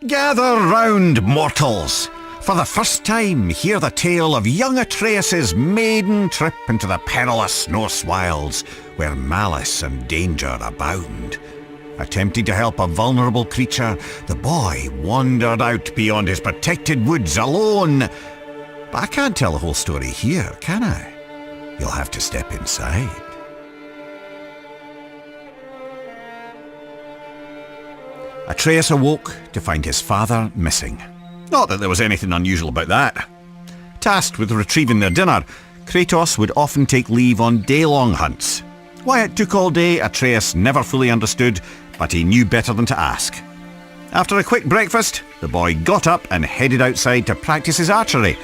Gather round, mortals! For the first time, hear the tale of young Atreus' maiden trip into the perilous Norse wilds, where malice and danger abound. Attempting to help a vulnerable creature, the boy wandered out beyond his protected woods alone. But I can't tell the whole story here, can I? You'll have to step inside. Atreus awoke to find his father missing. Not that there was anything unusual about that. Tasked with retrieving their dinner, Kratos would often take leave on day-long hunts. Why it took all day, Atreus never fully understood, but he knew better than to ask. After a quick breakfast, the boy got up and headed outside to practice his archery.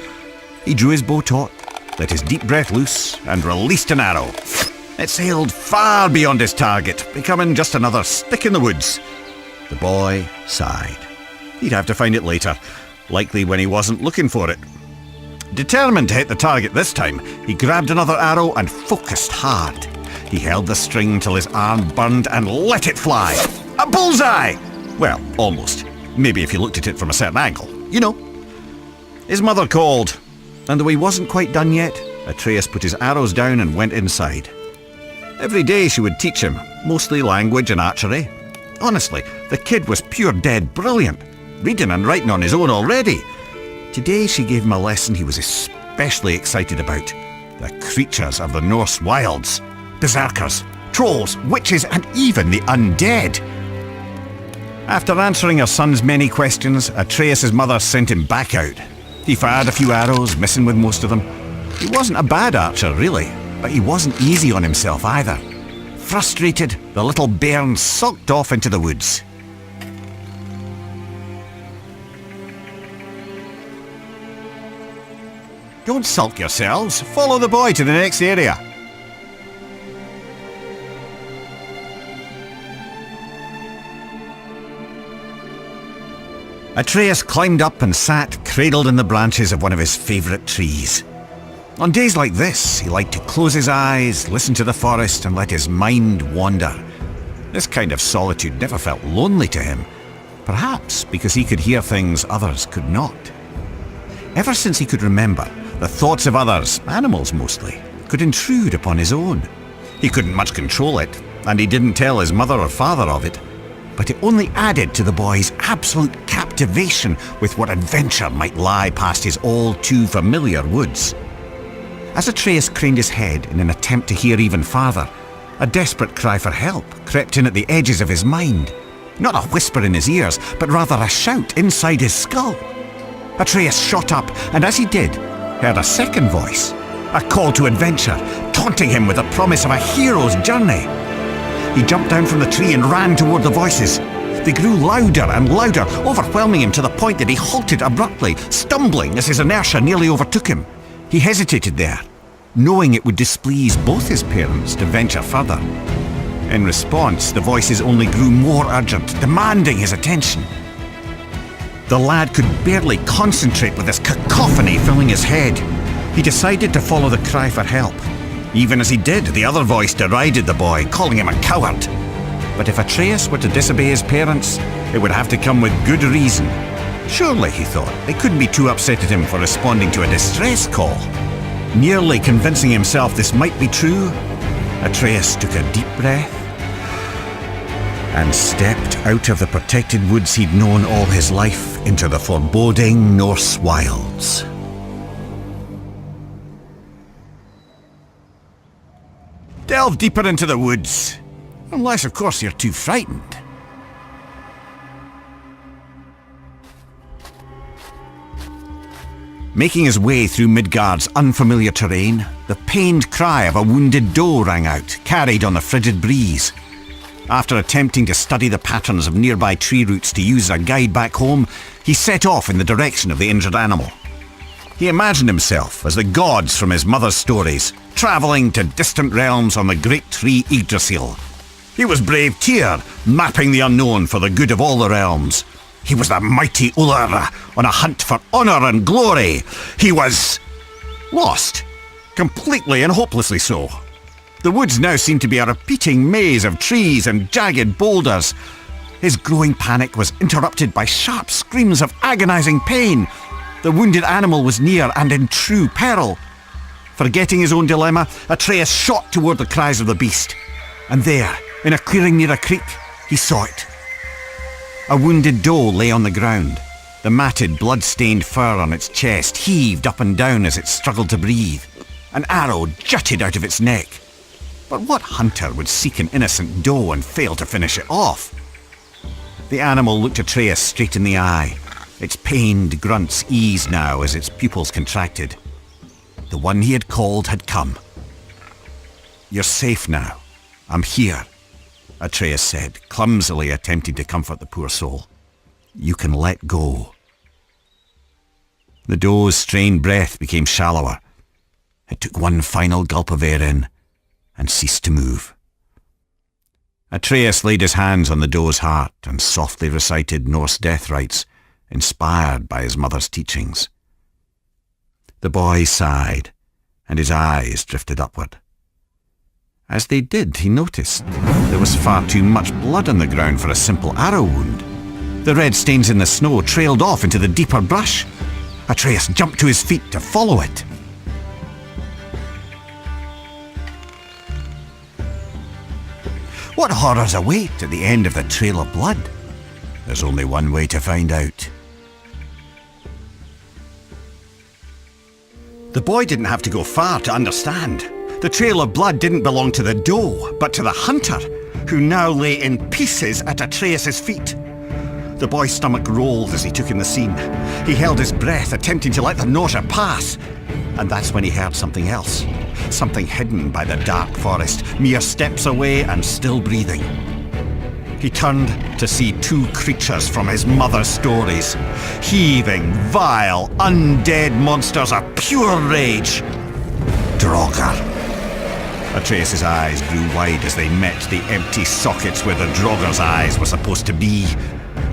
He drew his bow taut, let his deep breath loose, and released an arrow. It sailed far beyond his target, becoming just another stick in the woods. The boy sighed. He'd have to find it later, likely when he wasn't looking for it. Determined to hit the target this time, he grabbed another arrow and focused hard. He held the string till his arm burned and let it fly. A bullseye! Well, almost. Maybe if you looked at it from a certain angle. You know. His mother called, and though he wasn't quite done yet, Atreus put his arrows down and went inside. Every day she would teach him, mostly language and archery. Honestly, the kid was pure dead brilliant, reading and writing on his own already. Today she gave him a lesson he was especially excited about. The creatures of the Norse wilds. Berserkers, trolls, witches, and even the undead. After answering her son's many questions, Atreus' mother sent him back out. He fired a few arrows, missing with most of them. He wasn't a bad archer, really, but he wasn't easy on himself either. Frustrated, the little bairn sulked off into the woods. Don't sulk yourselves. Follow the boy to the next area. Atreus climbed up and sat cradled in the branches of one of his favourite trees. On days like this, he liked to close his eyes, listen to the forest, and let his mind wander. This kind of solitude never felt lonely to him, perhaps because he could hear things others could not. Ever since he could remember, the thoughts of others, animals mostly, could intrude upon his own. He couldn't much control it, and he didn't tell his mother or father of it, but it only added to the boy's absolute captivation with what adventure might lie past his all-too-familiar woods. As Atreus craned his head in an attempt to hear even farther, a desperate cry for help crept in at the edges of his mind. Not a whisper in his ears, but rather a shout inside his skull. Atreus shot up, and as he did, heard a second voice, a call to adventure, taunting him with the promise of a hero's journey. He jumped down from the tree and ran toward the voices. They grew louder and louder, overwhelming him to the point that he halted abruptly, stumbling as his inertia nearly overtook him. He hesitated there, knowing it would displease both his parents to venture further. In response, the voices only grew more urgent, demanding his attention. The lad could barely concentrate with this cacophony filling his head. He decided to follow the cry for help. Even as he did, the other voice derided the boy, calling him a coward. But if Atreus were to disobey his parents, it would have to come with good reason. Surely, he thought, they couldn't be too upset at him for responding to a distress call. Nearly convincing himself this might be true, Atreus took a deep breath and stepped out of the protected woods he'd known all his life into the foreboding Norse wilds. Delve deeper into the woods. Unless, of course, you're too frightened. Making his way through Midgard's unfamiliar terrain, the pained cry of a wounded doe rang out, carried on the frigid breeze. After attempting to study the patterns of nearby tree roots to use as a guide back home, he set off in the direction of the injured animal. He imagined himself as the gods from his mother's stories, travelling to distant realms on the great tree Yggdrasil. He was brave Tyr, mapping the unknown for the good of all the realms. He was the mighty Ullr, on a hunt for honour and glory. He was lost, completely and hopelessly so. The woods now seemed to be a repeating maze of trees and jagged boulders. His growing panic was interrupted by sharp screams of agonizing pain. The wounded animal was near and in true peril. Forgetting his own dilemma, Atreus shot toward the cries of the beast. And there, in a clearing near a creek, he saw it. A wounded doe lay on the ground. The matted, blood-stained fur on its chest heaved up and down as it struggled to breathe. An arrow jutted out of its neck. But what hunter would seek an innocent doe and fail to finish it off? The animal looked Atreus straight in the eye. Its pained grunts eased now as its pupils contracted. The one he had called had come. "You're safe now. I'm here," Atreus said, clumsily attempting to comfort the poor soul. "You can let go." The doe's strained breath became shallower. It took one final gulp of air in and ceased to move. Atreus laid his hands on the doe's heart and softly recited Norse death rites, inspired by his mother's teachings. The boy sighed, and his eyes drifted upward. As they did, he noticed there was far too much blood on the ground for a simple arrow wound. The red stains in the snow trailed off into the deeper brush. Atreus jumped to his feet to follow it. What horrors await at the end of the trail of blood? There's only one way to find out. The boy didn't have to go far to understand. The trail of blood didn't belong to the doe, but to the hunter, who now lay in pieces at Atreus' feet. The boy's stomach rolled as he took in the scene. He held his breath, attempting to let the nausea pass. And that's when he heard something else. Something hidden by the dark forest, mere steps away and still breathing. He turned to see two creatures from his mother's stories. Heaving, vile, undead monsters of pure rage. Draugr. Atreus' eyes grew wide as they met the empty sockets where the Draugr's eyes were supposed to be.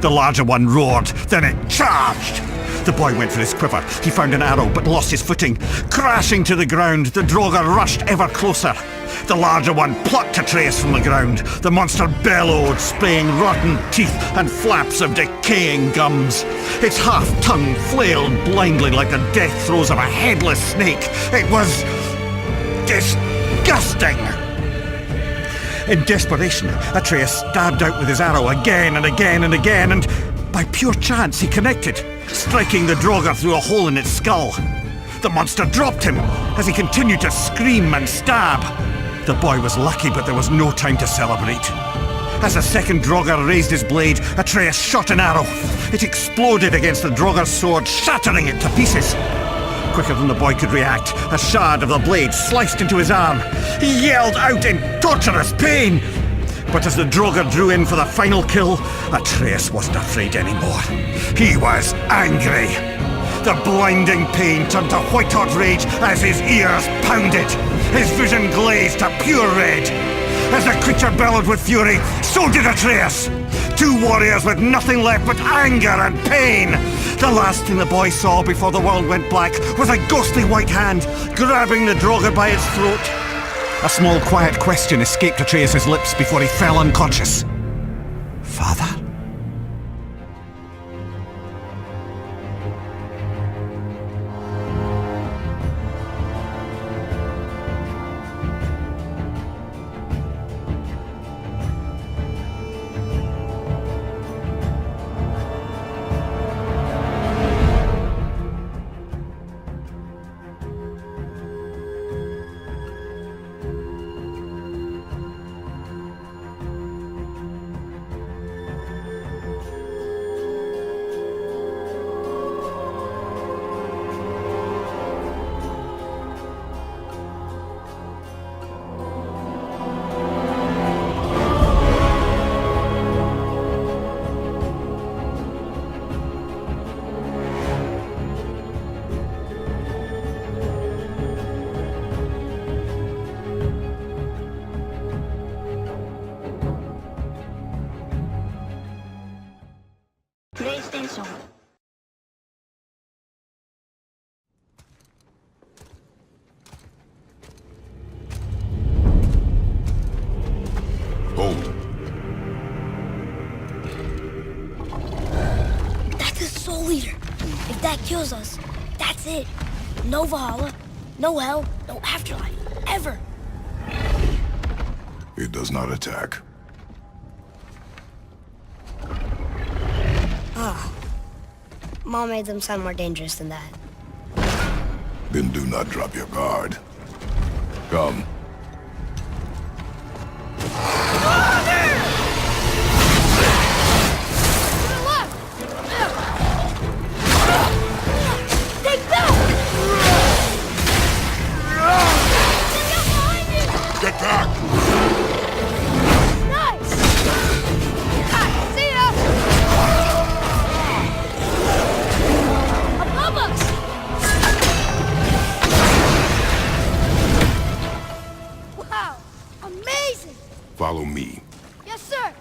The larger one roared, then it charged. The boy went for his quiver. He found an arrow, but lost his footing. Crashing to the ground, the Draugr rushed ever closer. The larger one plucked Atreus from the ground. The monster bellowed, spraying rotten teeth and flaps of decaying gums. Its half-tongue flailed blindly like the death throes of a headless snake. It was disgusting. In desperation, Atreus stabbed out with his arrow again and again and again, and by pure chance he connected, striking the Draugr through a hole in its skull. The monster dropped him as he continued to scream and stab. The boy was lucky, but there was no time to celebrate. As the second Draugr raised his blade, Atreus shot an arrow. It exploded against the Draugr's sword, shattering it to pieces. Quicker than the boy could react, a shard of the blade sliced into his arm. He yelled out in torturous pain. But as the Draugr drew in for the final kill, Atreus wasn't afraid anymore. He was angry. The blinding pain turned to white-hot rage as his ears pounded. His vision glazed to pure red. As the creature bellowed with fury, so did Atreus. Two warriors with nothing left but anger and pain. The last thing the boy saw before the world went black was a ghostly white hand grabbing the Draugr by its throat. A small, quiet question escaped Atreus' lips before he fell unconscious. Father? PlayStation. Hold. follows us, that's it. No Valhalla, no hell, no afterlife, ever. It does not attack. Ah. Mom made them sound more dangerous than that. Then do not drop your guard. Come. Take that! Get back! Nice! See ya! Above us! Wow! Amazing! Follow me. Yes, sir!